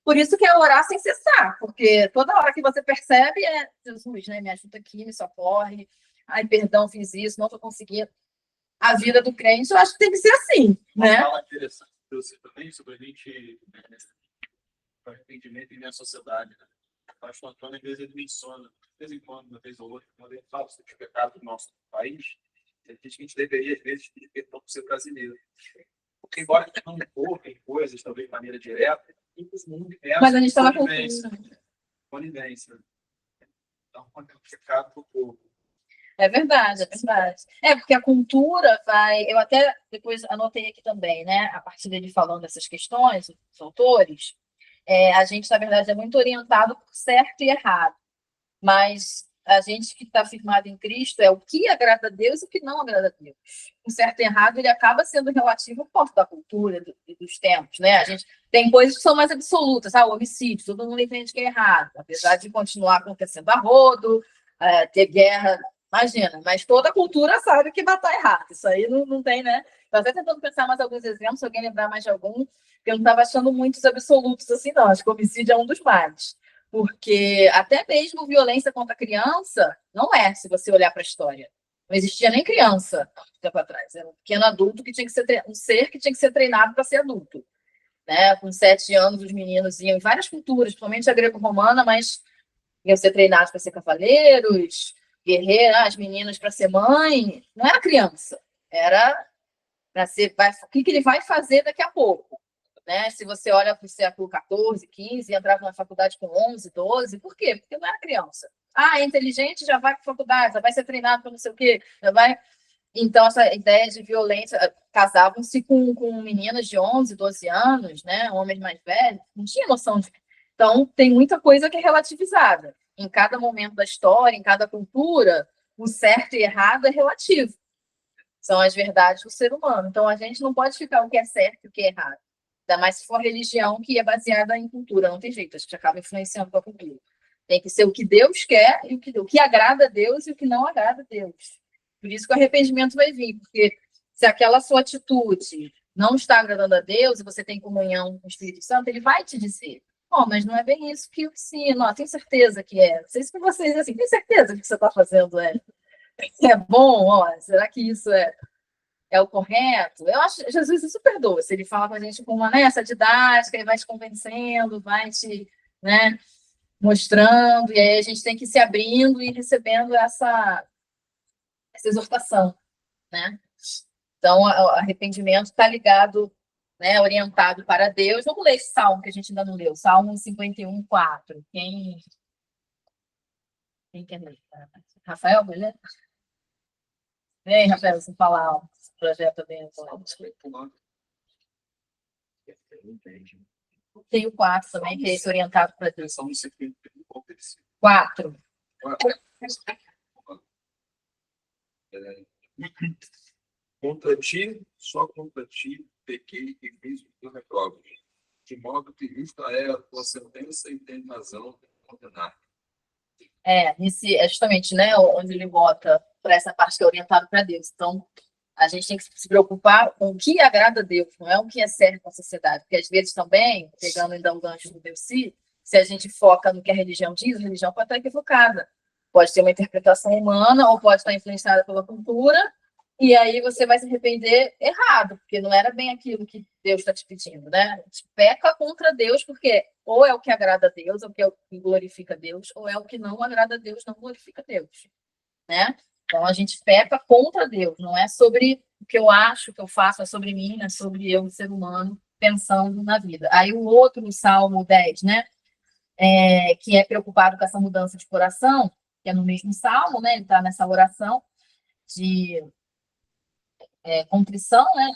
Por isso que é orar sem cessar, porque toda hora que você percebe Jesus, né? Me ajuda aqui, me socorre. Ai, perdão, fiz isso, não estou conseguindo. A vida do crente, eu acho que tem que ser assim, né? Uma fala interessante que eu sei também sobre a gente, o arrependimento na sociedade, né? O pastor Antônio, às vezes, ele menciona, de vez em quando, uma vez ou outra, quando ele fala sobre os pecados do nosso país, ele diz que a gente deveria, às vezes, pedir perdão por ser brasileiro. Porque, embora a gente não envolva em coisas, talvez de maneira direta, mas a gente está na cultura. Conivência. Então, quando é um pecado do povo. É verdade, é verdade. Porque a cultura vai... Eu até depois anotei aqui também, né? A partir dele falando dessas questões, os autores, a gente, na verdade, é muito orientado por certo e errado. Mas a gente que está firmado em Cristo é o que agrada a Deus e o que não agrada a Deus. O certo e errado, ele acaba sendo relativo ao ponto da cultura e dos tempos, né? A gente tem coisas que são mais absolutas, o homicídio, todo mundo entende que é errado, apesar de continuar acontecendo a rodo, ter guerra, imagina, mas toda a cultura sabe que matar é errado, isso aí não tem, né? Estou até tentando pensar mais alguns exemplos, se alguém lembrar mais de algum, porque eu não estava achando muitos absolutos assim, não, acho que o homicídio é um dos mais. Porque até mesmo violência contra a criança não se você olhar para a história. Não existia nem criança tempo atrás. Era um pequeno adulto que tinha que ser um ser que tinha que ser treinado para ser adulto. Né? Com 7 anos, os meninos iam em várias culturas, principalmente a greco-romana, mas iam ser treinados para ser cavaleiros, guerreiros, as meninas para ser mãe. Não era criança. Era para ser... o que ele vai fazer daqui a pouco? Né? Se você olha para o século XIV, XV, entrava na faculdade com 11, 12, por quê? Porque não era criança. É inteligente, já vai para a faculdade, já vai ser treinado para não sei o quê, já vai... Então, essa ideia de violência, casavam-se com meninas de 11, 12 anos, né? Homens mais velhos, não tinha noção de... Então, tem muita coisa que é relativizada. Em cada momento da história, em cada cultura, o certo e errado é relativo. São as verdades do ser humano. Então, a gente não pode ficar o que é certo e o que é errado. Ainda mais se for religião que é baseada em cultura, não tem jeito, a gente acaba influenciando a cultura. Tem que ser o que Deus quer e o que agrada a Deus e o que não agrada a Deus. Por isso que o arrependimento vai vir, porque se aquela sua atitude não está agradando a Deus e você tem comunhão com o Espírito Santo, ele vai te dizer, mas não é bem isso que eu ensino, tenho certeza que é. Não sei se para vocês assim, tem certeza que o que você está fazendo é bom, será que isso é... é o correto, eu acho que Jesus é super doce. Ele fala com a gente com uma, né, essa didática, ele vai te convencendo, vai te, né, mostrando, e aí a gente tem que ir se abrindo e recebendo essa exortação, né? Então, o arrependimento está ligado, né, orientado para Deus. Vamos ler esse salmo que a gente ainda não leu, Salmo 51, 4. Quem quer ler? Rafael, beleza? Vem, Rafael, você falar esse projeto dentro. Tem o 4 também, que é esse orientado para Deus. 4. Contra ti, só contra ti, pequei e fiz o que tu reprovas. De modo que justa é a tua sentença e tem razão de condenar. É justamente, né, onde ele bota para essa parte que é orientado para Deus. Então, a gente tem que se preocupar com o que agrada a Deus, não é o que é certo para a sociedade. Porque, às vezes, também, pegando ainda um gancho do Deus, se a gente foca no que a religião diz, a religião pode estar equivocada. Pode ter uma interpretação humana ou pode estar influenciada pela cultura, e aí você vai se arrepender errado, porque não era bem aquilo que Deus está te pedindo, né? A gente peca contra Deus, porque ou é o que agrada a Deus, ou é o que glorifica a Deus, ou é o que não agrada a Deus, não glorifica a Deus, né? Então, a gente peca contra Deus, não é sobre o que eu acho, o que eu faço, é sobre mim, é sobre eu, ser humano, pensando na vida. Aí o outro, o Salmo 10, né? Que é preocupado com essa mudança de coração, que é no mesmo Salmo, né? Ele está nessa oração de contrição, né?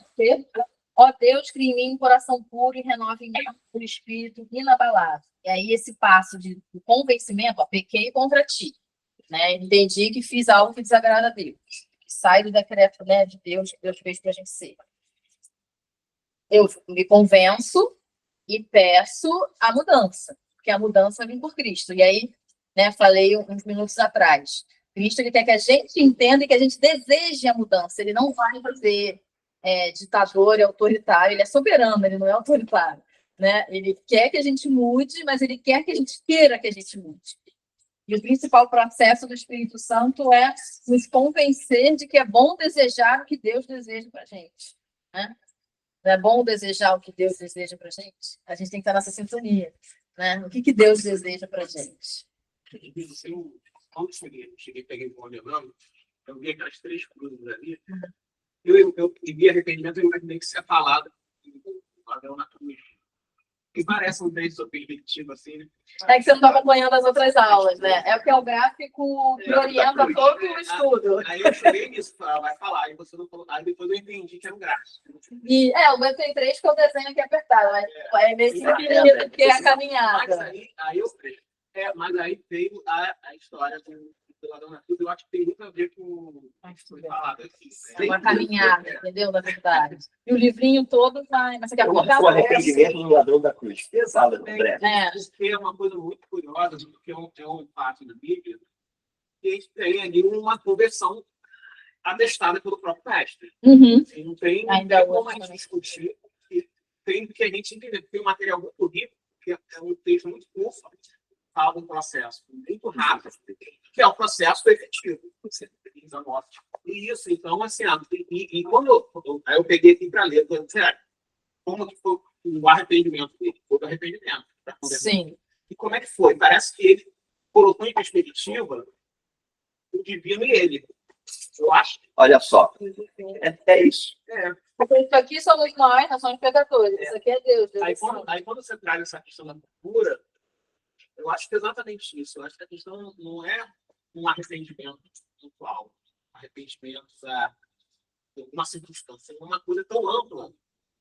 Ó Deus, cria em mim um coração puro e renove em mim um espírito inabalável. E aí esse passo de convencimento, ó, pequei contra ti, né? Entendi que fiz algo que desagrada a Deus, que sai do decreto, né, de Deus, que Deus fez para a gente ser. Eu me convenço e peço a mudança, porque a mudança vem por Cristo. E aí, né, falei uns minutos atrás, Cristo ele quer que a gente entenda e que a gente deseje a mudança. Ele não vai fazer ditador e autoritário, ele é soberano, ele não é autoritário, né? Ele quer que a gente mude, mas ele quer que a gente queira que a gente mude. E o principal processo do Espírito Santo é nos convencer de que é bom desejar o que Deus deseja para a gente, né? Não é bom desejar o que Deus deseja para a gente? A gente tem que estar nessa sintonia, né? O que Deus deseja para a gente? Quando cheguei, peguei o olhando, eu vi aquelas 3 cruzes ali. Eu vi arrependimento, eu imaginei que você ia falar do Adão na cruz. Que parece um texto perspectivo, assim, né? É que você não está acompanhando as outras aulas, né? É porque é o gráfico que orienta todo o estudo. Aí eu cheguei nisso, vai falar, aí você não falou, aí depois eu entendi que era um gráfico. E, o meu tem 3 que eu desenho aqui apertado, mas é nesse sentido que é a caminhada. Mas aí veio a história do Adão na cruz, eu acho que tem muito a ver com o que foi falado aqui. É uma caminhada, entendeu? Na verdade. E o livrinho todo vai. Mas você quer colocar? O arrependimento do ladrão da cruz. Pesado, André. Porque é uma coisa muito curiosa, porque é um fato da Bíblia, que a gente tem ali uma conversão atestada pelo próprio mestre. Uhum. E não tem como a gente discutir, tem que a gente entender, porque tem um material muito rico, que é um texto muito curto, fala de um processo muito rápido, que é o processo efetivo da morte. E isso, então, assim, e quando eu peguei aqui para ler, como que foi o arrependimento dele? Foi o arrependimento. Sim. E como é que foi? Parece que ele colocou em perspectiva o divino e ele. Eu acho. Olha só. É isso. Porque isso aqui somos nós somos pecadores. Isso aqui é Deus. Aí quando você traz essa questão da cultura, eu acho que é exatamente isso. Eu acho que a questão não é um arrependimento pontual, arrependimento de alguma circunstância, é uma coisa tão ampla.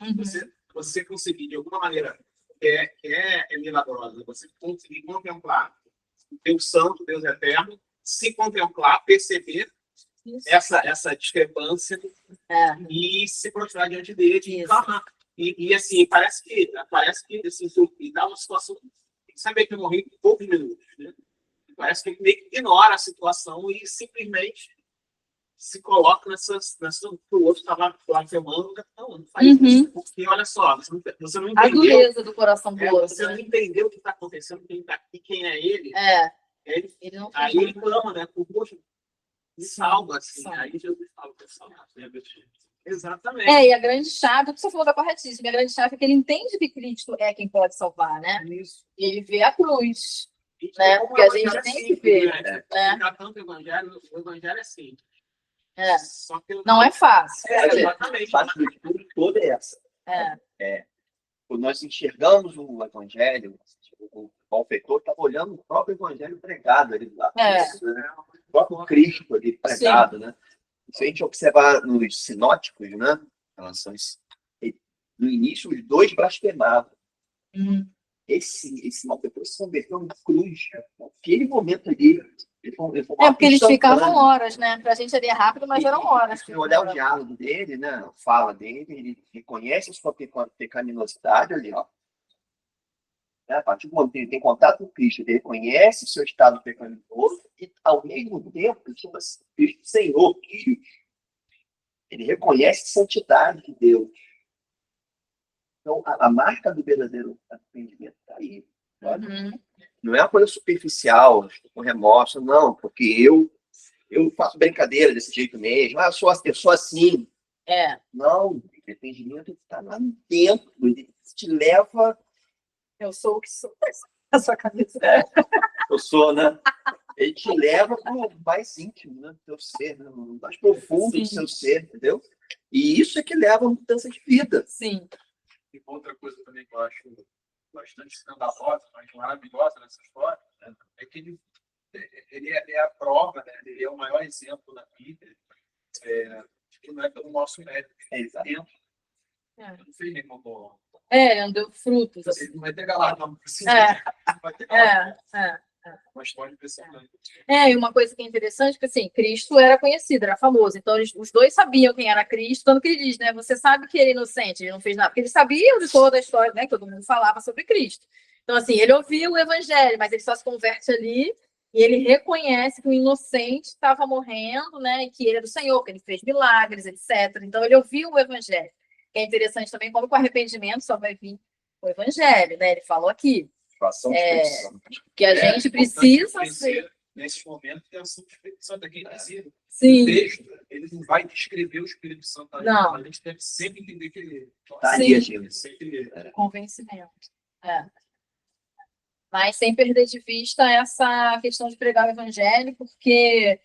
Uhum. Você conseguir, de alguma maneira, é milagrosa, você conseguir contemplar o Deus Santo, Deus Eterno, se contemplar, perceber essa discrepância e se prostrar diante dele. E assim, parece que assim, e dá uma situação. Saber que eu morri em poucos minutos, né? Parece que ele meio que ignora a situação e simplesmente se coloca nessa que o outro estava lá filmando. Não faz isso. Porque, olha só, você não entendeu. A dureza do coração do outro. Você não entendeu o que está acontecendo, quem está aqui, quem é ele. Ele não aí ele clama, né? Por poxa, me salva, assim. Aí Jesus fala, salva, né? Exatamente. E a grande chave, o que você falou tá corretíssimo, a grande chave é que ele entende que Cristo é quem pode salvar, né? Isso. E ele vê a cruz, E né? como Porque o a gente evangelho tem é que simples, ver, né? né? Explicar tanto o evangelho é simples. É. Só que Não é fácil. exatamente. A parte do estudo toda é essa. É. Quando nós enxergamos o evangelho, o malfeitor estava olhando o próprio evangelho pregado ali lá. É. O próprio Cristo ali pregado, né? Se a gente observar nos sinóticos, né? Relações, no início, os dois blasfemavam. Esse malfeitor se converteu na cruz. Naquele momento ali, ele foi Porque eles ficavam instantâneo. horas, né? Pra gente ali é rápido, mas eram horas. Se olhar o diálogo dele, né? A fala dele, ele reconhece a sua pecaminosidade ali, ó. A partir do momento que ele tem contato com Cristo, ele reconhece o seu estado pecaminoso e, ao mesmo tempo, ele chama Cristo Senhor. Ele reconhece a santidade de Deus. Então, a marca do verdadeiro arrependimento está aí. Não é uma coisa superficial, com remorso, não, porque eu faço brincadeira desse jeito mesmo. Eu sou assim. Não, o arrependimento está lá dentro, ele te leva. Eu sou o que sou. A sua cabeça. Eu sou, né? Ele te leva para o mais íntimo, né? Do teu ser, né? O mais profundo do seu ser, entendeu? E isso é que leva a mudança de vida. Sim. E outra coisa também que eu acho bastante escandalosa, mas maravilhosa nessa história, né, é que ele é a prova, né? Ele é o maior exemplo na Bíblia, de que não é pelo nosso mérito. Não fez nenhum bom. Ele não deu frutos. Você não vai ter galardão, não precisa. Não vai ter galardão. Uma história impressionante. E uma coisa que é interessante, que assim, Cristo era conhecido, era famoso, então os dois sabiam quem era Cristo, tanto que ele diz, né, você sabe que ele é inocente, ele não fez nada, porque eles sabiam de toda a história, né, que todo mundo falava sobre Cristo. Então, assim, ele ouviu o evangelho, mas ele só se converte ali e ele reconhece que o inocente estava morrendo, né, e que ele é do Senhor, que ele fez milagres, etc. Então, ele ouviu o evangelho. Que é interessante também, como com arrependimento só vai vir o evangelho, né, ele falou aqui. Que a gente precisa ser. Nesses momentos, tem a ação do Espírito Santo aqui invisível. Sim. O texto, ele não vai descrever o Espírito Santo. Não. A gente deve sempre entender que ele Tá ali, gente. Convencimento. Mas sem perder de vista essa questão de pregar o evangelho, porque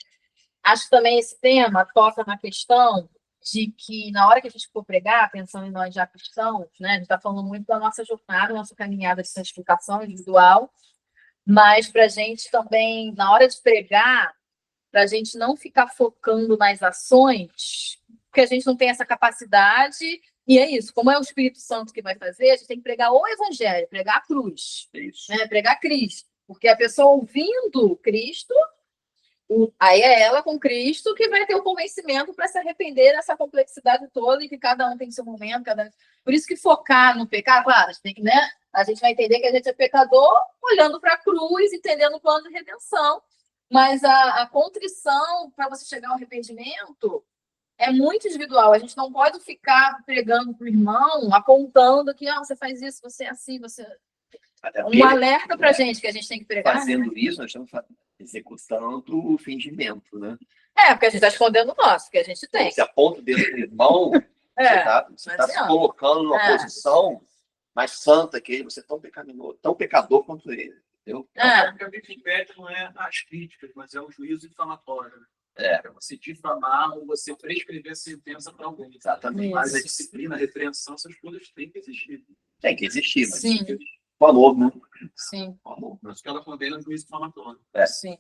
acho que também esse tema toca na questão de que na hora que a gente for pregar, pensando em nós já cristãos, né, a gente está falando muito da nossa jornada, nossa caminhada de santificação individual, mas para a gente também, na hora de pregar, para a gente não ficar focando nas ações, porque a gente não tem essa capacidade, e é isso, como é o Espírito Santo que vai fazer, a gente tem que pregar o evangelho, pregar a cruz, né, pregar Cristo, porque a pessoa ouvindo Cristo, aí é ela com Cristo que vai ter o convencimento para se arrepender dessa complexidade toda e que cada um tem seu momento. Por isso que focar no pecado, claro, a gente tem que, né? A gente vai entender que a gente é pecador olhando para a cruz, entendendo o plano de redenção. Mas a contrição para você chegar ao arrependimento é muito individual. A gente não pode ficar pregando para o irmão, apontando que você faz isso, você é assim, você... Um alerta para a gente que a gente tem que pregar. Fazendo isso, nós estamos executando o fingimento, né? Porque a gente está escondendo o nosso, que a gente tem. Você aponta o dedo do irmão, você está se colocando numa posição mais santa que ele, você é tão pecaminoso, tão pecador quanto ele, entendeu? Porque a Bíblia pede não é as críticas, mas é o juízo difamatório. É você difamar ou você prescrever sentença para alguém. Exatamente. Mas a disciplina, a repreensão, essas coisas têm que existir. Tem que existir, mas Sim. O amor, né? Sim. O amor. Mas que ela condena o juízo difamatório. Sim.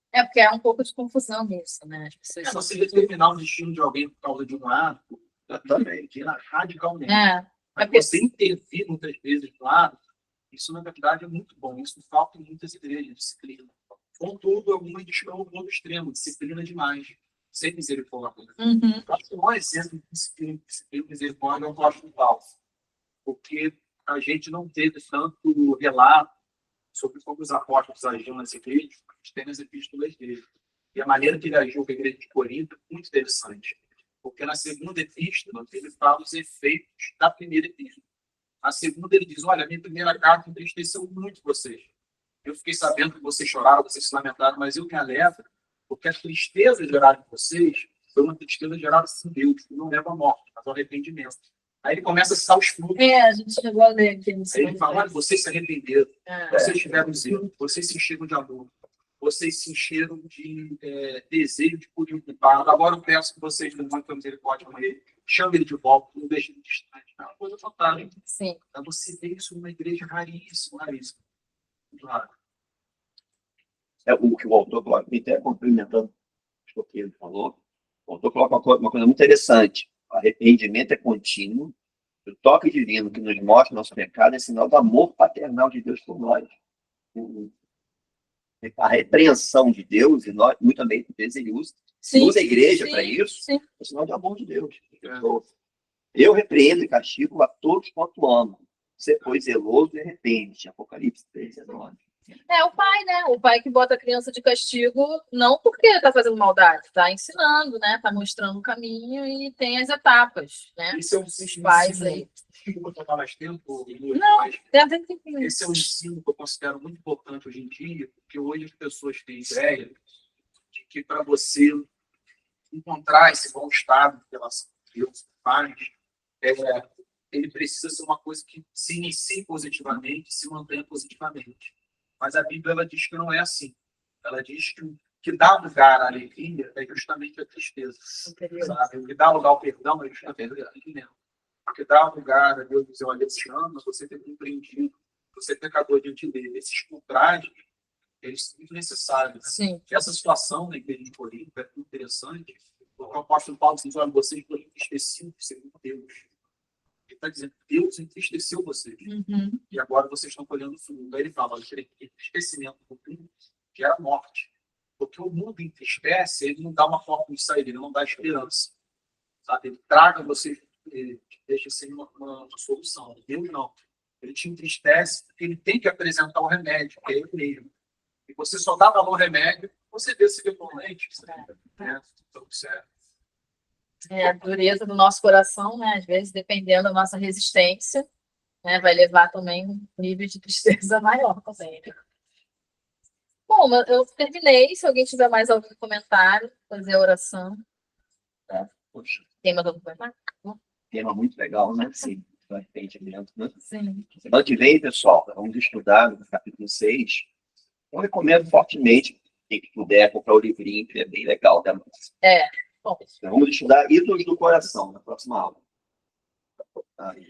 Porque há um pouco de confusão nisso, né? As pessoas você determinar o destino de alguém por causa de um ato, também, radicalmente. Mas você intervir muitas vezes, claro, isso na verdade é muito bom. Isso falta em muitas igrejas, disciplina. Contudo, algumas estão no outro extremo, disciplina demais, sem misericórdia. Acho que o maior exemplo de disciplina e misericórdia é o apóstolo Paulo. Porque a gente não teve tanto relato sobre como os apóstolos agiam nas igrejas, a gente tem nas epístolas dele. E a maneira que ele agiu com a igreja de Corinto é muito interessante. Porque na segunda epístola, ele fala os efeitos da primeira epístola. A segunda, ele diz, olha, a minha primeira carta entristeceu muito vocês. Eu fiquei sabendo que vocês choraram, vocês se lamentaram, mas eu me alegro, porque a tristeza gerada em vocês foi uma tristeza gerada em Deus, que não leva à morte, mas ao arrependimento. Aí ele começa a citar os frutos. A gente chegou a ler aqui no Aí ele fala, olha, vocês se arrependeram, É. vocês tiveram zelo, vocês se encheram de amor, vocês se encheram de desejo de punir o culpado. Agora eu peço que vocês, no muito da misericórdia com ele, chamem ele de volta, não deixem ele distante. É uma coisa fantástica. Sim. Então, você vê isso numa igreja raríssima, raríssima. Muito raro. O que o autor coloca, até complementando o que ele falou, o autor coloca uma coisa muito interessante. O arrependimento é contínuo, o toque divino que nos mostra nosso pecado é sinal do amor paternal de Deus por nós. A repreensão de Deus, e nós, muitas vezes ele usa a igreja para isso, sim. é sinal de amor de Deus. Eu repreendo e castigo a todos quanto amo. Você foi zeloso e arrepende. Apocalipse 3:19. É o pai, né? O pai que bota a criança de castigo, não porque está fazendo maldade, está ensinando, né? Está mostrando o caminho e tem as etapas, né? Esse é um Os pais aí. Vou tomar mais tempo. Não, mas deve ter que esse é um ensino que eu considero muito importante hoje em dia, porque hoje as pessoas têm ideia de que para você encontrar esse bom estado de relação com Deus, pais, ele precisa ser uma coisa que se inicie positivamente, se mantenha positivamente. Mas a Bíblia ela diz que não é assim. Ela diz que o que dá lugar à alegria é justamente a tristeza. Sabe? O que dá lugar ao perdão é justamente o arrependimento. O que dá lugar a Deus dizer, olha, eu te amo, você ter compreendido, você pecador diante dele. Esses contrastes, eles são muito necessários. Né? Sim. Essa situação na igreja de Corinto é muito interessante, porque o apóstolo Paulo diz, olha, vocês foram entristecidos segundo Deus. Ele está dizendo, Deus entristeceu vocês. Uhum. E agora vocês estão colhendo fruto. Aí ele fala, olha, entristecimento do mundo gera morte. Porque o mundo entristece, ele não dá uma forma de sair, ele não dá esperança. Sabe? Ele traga vocês, ele deixa sem uma solução. Deus não. Ele te entristece porque ele tem que apresentar o remédio, que é ele mesmo. E você só dá valor ao remédio, você vê se eventualmente. Então, certo. A dureza do nosso coração, né? Às vezes, dependendo da nossa resistência, né? Vai levar também um nível de tristeza maior também. Né? Bom, eu terminei. Se alguém tiver mais algum comentário, fazer a oração. Poxa, Tem mais algum comentário? tema muito legal, né? Sim, do arrependimento, né? Sim. Semana que vem, pessoal, vamos estudar no capítulo 6. Eu recomendo fortemente, quem puder, comprar o livrinho, que é bem legal, né? Bom, Então, vamos estudar Ídolos do Coração, na próxima aula.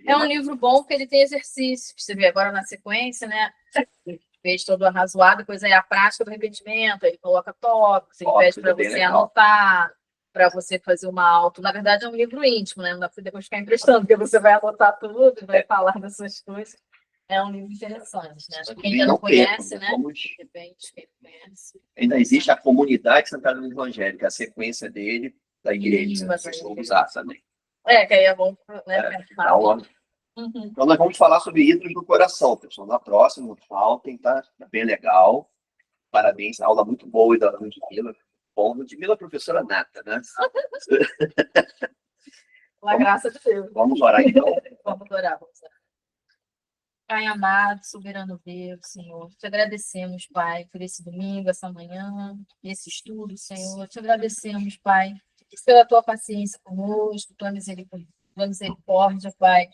é um livro bom porque ele tem exercícios. Você vê agora na sequência, né? Fez todo arrazoado, depois aí a prática do arrependimento, ele coloca tópicos, ele pede para você anotar, para você fazer uma auto. Na verdade, é um livro íntimo, né? Não dá para depois ficar emprestando, porque você vai anotar tudo, vai falar das suas coisas. É um livro interessante, né? Acho que quem ainda não conhece, né? De repente, quem conhece. Ainda existe a comunidade Santarém Evangélica, a sequência dele, da igreja, Mas vocês vão usar também. que aí é bom, né? Então, nós vamos falar sobre ídolos do coração, pessoal. Na próxima, não faltem, tá bem legal. Parabéns, aula muito boa da Ludmila. Bom, Ludmila é professora nata, né? Pela graça de Deus. Vamos orar, então. Vamos orar. Pai amado, soberano Deus, Senhor, te agradecemos, Pai, por esse domingo, essa manhã, esse estudo, Senhor. Te agradecemos, Pai, pela tua paciência conosco, tua misericórdia, Pai.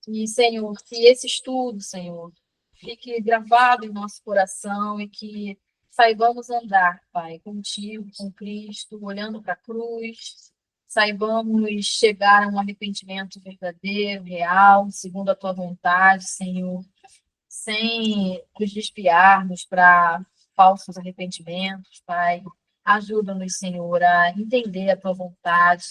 E, Senhor, que esse estudo, Senhor, fique gravado em nosso coração e que saibamos andar, Pai, contigo, com Cristo, olhando para a cruz, saibamos chegar a um arrependimento verdadeiro, real, segundo a tua vontade, Senhor, sem nos desviarmos para falsos arrependimentos, Pai. Ajuda-nos, Senhor, a entender a tua vontade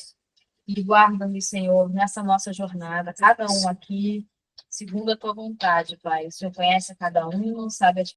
e guarda-nos, Senhor, nessa nossa jornada, cada um aqui, segundo a tua vontade, Pai. O Senhor conhece a cada um, sabe as